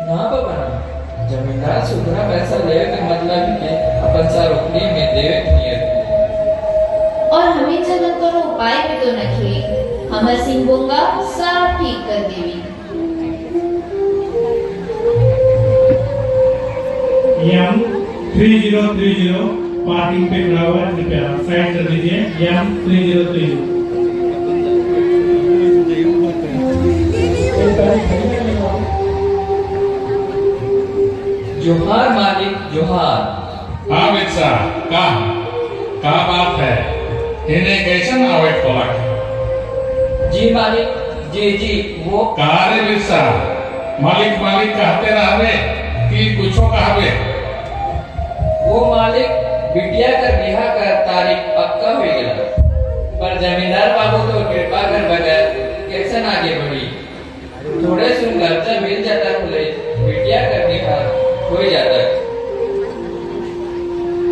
ना बाबा ना, जमींदार से उतना पैसा लेवे के मतलब ही के अपन सा रोकनी में देवे के नियत। और हमें जगन कोनो उपाय भी तो नखे, हमर सिंह बोंगा सब ठीक कर देवी। एम 3030 पार्किंग पे खड़ा हुआ है, कृपया साइड कर दीजिए। एम 3030। जोहार मालिक जोहार। हाँ बिरसा, का बात है? इन्हें कैसन आवे पलक? जी मालिक, जी वो कारे बिरसा, मालिक मालिक कहते रहवे कि कुछो कहवे? वो मालिक बिटिया कर बिहा कर तारीख पक्का हो गया, पर जमींदार बाबू तो कृपा कर बगैर कैसे आगे बढ़ी। थोड़े सुन खर्चा मिल जाता बोले बिटिया कर बिहा हो जाता।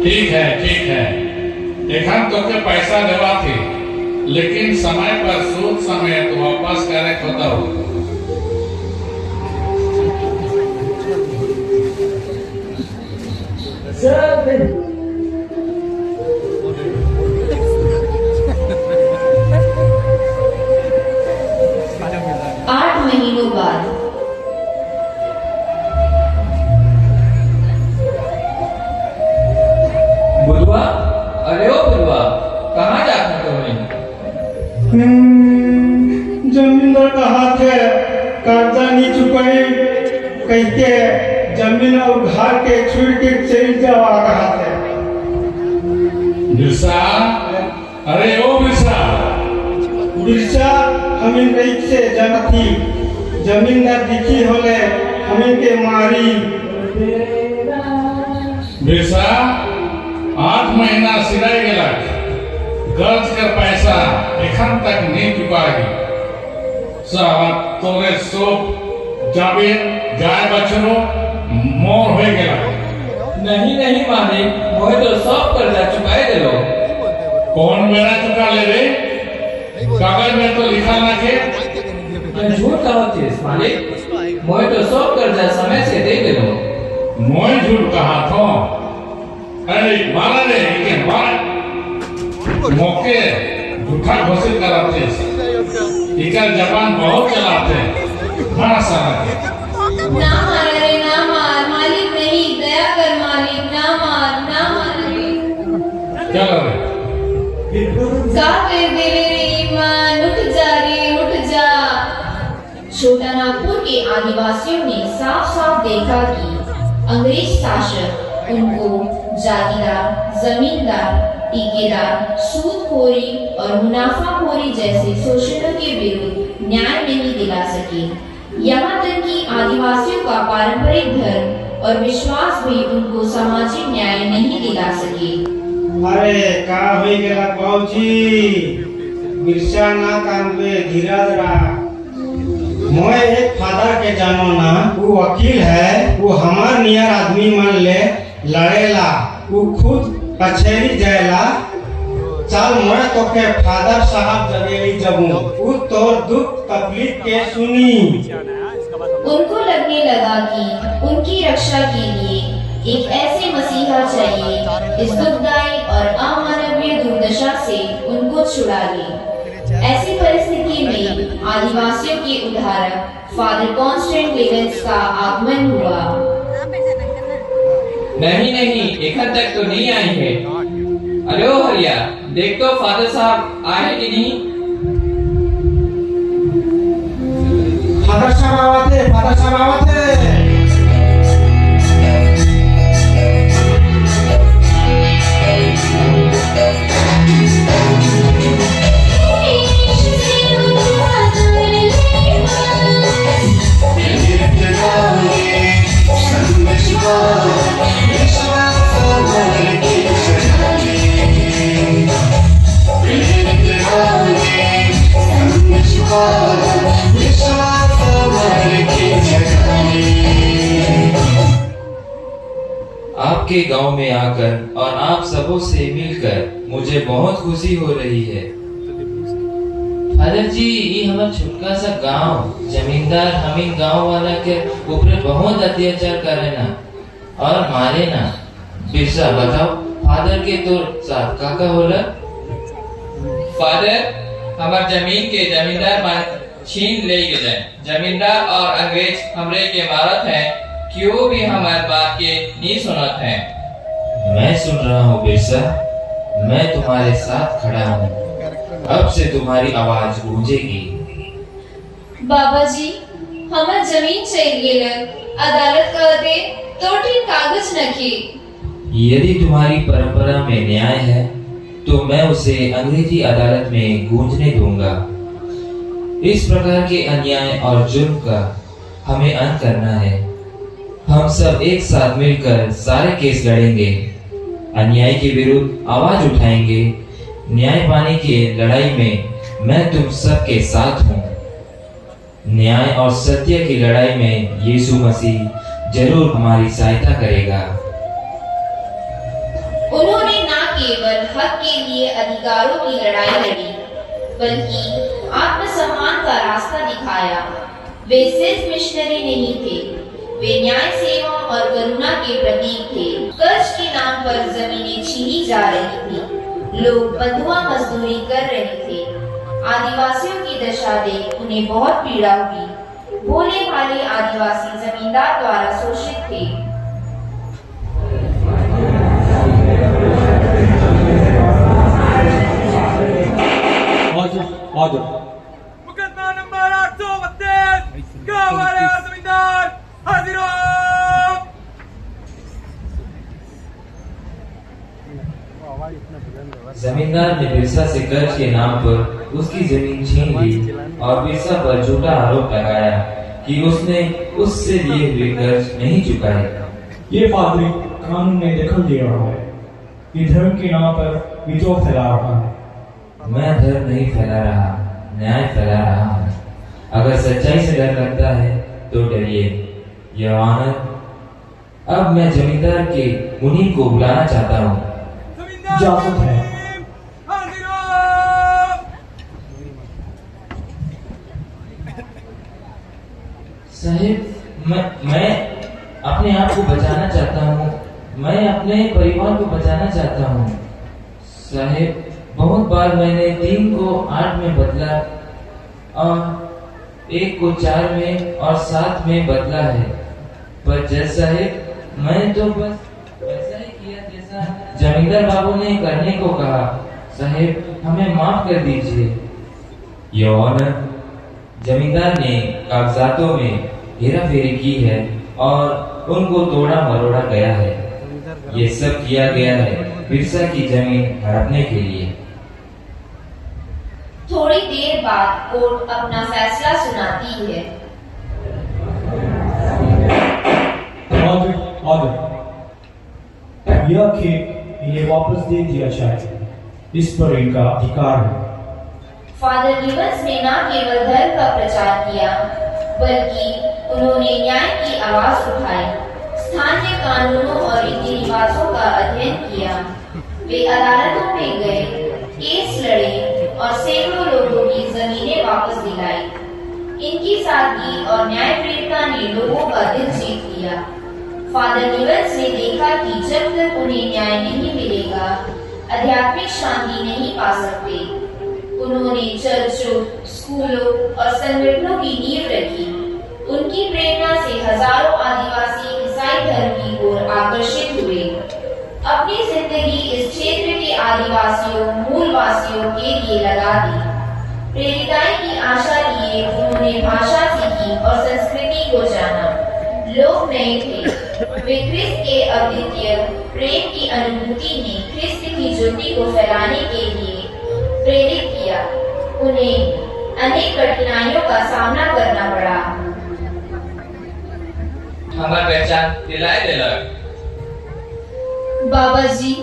ठीक है, एखन तो के पैसा देवा थी, लेकिन समय पर सूद समय तो वापस करे खोता हो। सब 8 महीनों बाद। बुलवा, अरे ओ बुलवा, कहाँ जाते हो तुम? जमींदार का हाथ है, कर्जा नहीं चुकाई कहते जमीन और घर के छोड़ के चल जावा कहा थे। बिरसा, अरे ओ बिरसा, बिरसा हमें कैसे जनती जमींदार दिखी होले हमें के मारी। बिरसा 8 महीना सिराई गेला, कर्ज कर पैसा एखन तक नहीं चुकाई। साला तोरे सोप जाबे गाय बछरो मोर हो गेला। नहीं मालिक, मोहे तो सब कर्जा चुकाए दिलो। कौन मेरा चुका ले रे? कागज में तो लिखा ना के। मैं झूठ कहती मालिक, मोहे तो सब कर्जा समय से दे दिलो। मोय झूठ कहा थो? अरे मारा रे के मार मौके झूठा घोषित कराते। इकर जबान बहुत चलाते, मारा सारा के। ना मार रे ना मार, मालिक नहीं, दया कर मालिक, ना मार रे। चलो रे का कर दे रे ईमान, उठ जा। छोटा नागपुर के आदिवासियों ने साफ साफ देखा कि अंग्रेज शासक उनको जागीरदार, जमींदार, ठेकेदार, सूदखोरी और मुनाफाखोरी जैसे शोषणों के विरुद्ध न्याय नहीं दिला सके। यहाँ तक कि आदिवासियों का पारंपरिक धर्म और विश्वास भी उनको सामाजिक न्याय नहीं दिला सके। अरे का हो गेला बाबूजी, बिरसा ना काम पे धीरज रहा। मोए एक फादर के जानो ना, वो वकील है, वो हमार नियर आदमी मान ले लड़ेला, वो खुद कचहरी जाएला। चल मोए तो के फादर साहब जगेली जबू, वो तोर दुख तकलीफ के सुनी। उनको लगने लगा कि उनकी रक्षा के लिए एक ऐसे मसीहा चाहिए इस दुखदायी और अमानवीय दुर्दशा से उनको छुड़ा ले। ऐसी परिस्थिति में आदिवासियों के उद्धारक फादर कॉन्स्टेंट लेवेंस का आगमन हुआ। नहीं, एखन तक तो नहीं आई है। अरे ओ हरिया, देख तो फादर साहब आए कि नहीं? फादर साहब आवते। आपके गांव में आकर और आप सबों से मिलकर मुझे बहुत खुशी हो रही है। फादर जी, ये हमार छोटका सा गांव जमींदार हमीन गांव वाला के ऊपर बहुत अत्याचार करे ना और मारे ना। बिरसा बताओ, फादर के तो साथ काका होला? फादर, हमार जमीन के जमींदार मान छीन ले गए। जमींदार और अंग्रेज हमरे के मारत हैं, क्यों भी हमारे बात के नहीं सुनत हैं। मैं सुन रहा हूँ बिरसा, मैं तुम्हारे साथ खड़ा हूँ। अब से तुम्हारी आवाज गूंजेगी। बाबा जी, हमार जमीन चल गेल, अदालत कर दे तो ठीक कागज नखी। यदि तुम्हारी परंपरा में न्याय है तो मैं उसे अंग्रेजी अदालत में गूंजने दूंगा। इस प्रकार के अन्याय और जुर्म का हमें अंत करना है। हम सब एक साथ मिलकर सारे केस लड़ेंगे, अन्याय के विरुद्ध आवाज उठाएंगे। न्याय पाने की लड़ाई में मैं तुम सब के साथ हूँ। न्याय और सत्य की लड़ाई में यीशु मसीह जरूर हमारी सहायता करेगा। उन्होंने न केवल हक के लिए अधिकारों की लड़ाई लड़ी, बल्कि आत्मसम्मान का रास्ता दिखाया। वे सिर्फ मिशनरी नहीं थे, वे न्याय, सेवा और करुणा के प्रतीक थे। कर्ज के नाम पर जमीनें छीनी जा रही थी, लोग बंधुआ मजदूरी कर रहे थे। आदिवासियों की दशा देख उन्हें बहुत पीड़ा हुई। भोले भाले आदिवासी जमींदार द्वारा शोषित थे। ऑर्डर। मुकदमा नंबर 832, गाँव वाले और जमींदार हाजिर हो। जमींदार ने बिरसा से कर्ज के नाम पर उसकी जमीन छीन ली और बिरसा पर झूठा आरोप लगाया कि उसने उससे लिए हुए कर्ज नहीं चुकाए। ये पादरी कानून में दखल दे रहा है, ये धर्म के नाम पर विद्रोह फैला रहा है। मैं धर्म नहीं फैला रहा, न्याय फैला रहा हूँ। अगर सच्चाई से डर लगता है तो डरिए। योर ऑनर, अब मैं जमींदार के मुनीम को बुलाना चाहता हूँ। इजाजत है। साहिब, मैं अपने आप को बचाना चाहता हूँ। मैं अपने परिवार को बचाना चाहता हूँ। साहिब, बहुत बार मैंने 3 को 8 में बदला और 1 को 4 में और 7 में बदला है। पर जज साहिब, मैं तो बस वैसा ही किया जैसा जमींदार बाबू ने करने को कहा। साहिब, हमें माफ कर दीजिए। योर ऑनर, जमींदार ने कागजातों में हेराफेरी की है और उनको तोड़ा मरोड़ा गया है। ये सब किया गया है बिरसा की जमीन हड़पने के लिए। थोड़ी देर बाद कोर्ट अपना फैसला सुनाती है। ऑर्डर। यह खेत इन्हें वापस दे दिया जाए, इस पर इनका अधिकार है। फादर लिवंस ने न केवल धर्म का प्रचार किया, बल्कि उन्होंने न्याय की आवाज उठाई, स्थानीय कानूनों और रीति रिवाजों का अध्ययन किया। वे अदालतों में गए, केस लड़े और सैकड़ों लोगों की जमीनें वापस दिलाई। इनकी सादगी और न्याय प्रेरणा ने लोगों का दिल जीत लिया। फादर लिवंस ने देखा कि जब तक उन्हें न्याय नहीं मिलेगा, आध्यात्मिक शांति नहीं पा सकते। उन्होंने चर्चों, स्कूलों और संगठनों की नींव रखी। उनकी प्रेरणा से हजारों आदिवासी ईसाई धर्म की ओर आकर्षित हुए। अपनी जिंदगी इस क्षेत्र के आदिवासियों, मूलवासियों के लिए लगा दी। प्रेरिताई की आशा लिए उन्होंने भाषा सीखी और संस्कृति को जाना। लोग नए थे। वे ख्रिस्त के अद्वितीय प्रेम की अनुभूति ने ख्रिस्त की ज्योति को फैलाने के लिए प्रेरित किया। उन्हें अनेक कठिनाइयों का सामना करना पड़ा। हमार पहचान दिलाए देलक। बाबा जी,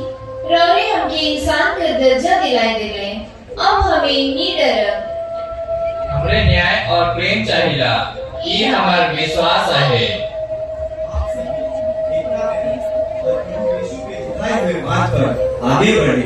रौरे हमके इंसान का दर्जा दिलाए दिले। अब हमें नी डरब। हमरे न्याय और प्रेम चाहिला, ये हमार विश्वास है। आगे बढ़े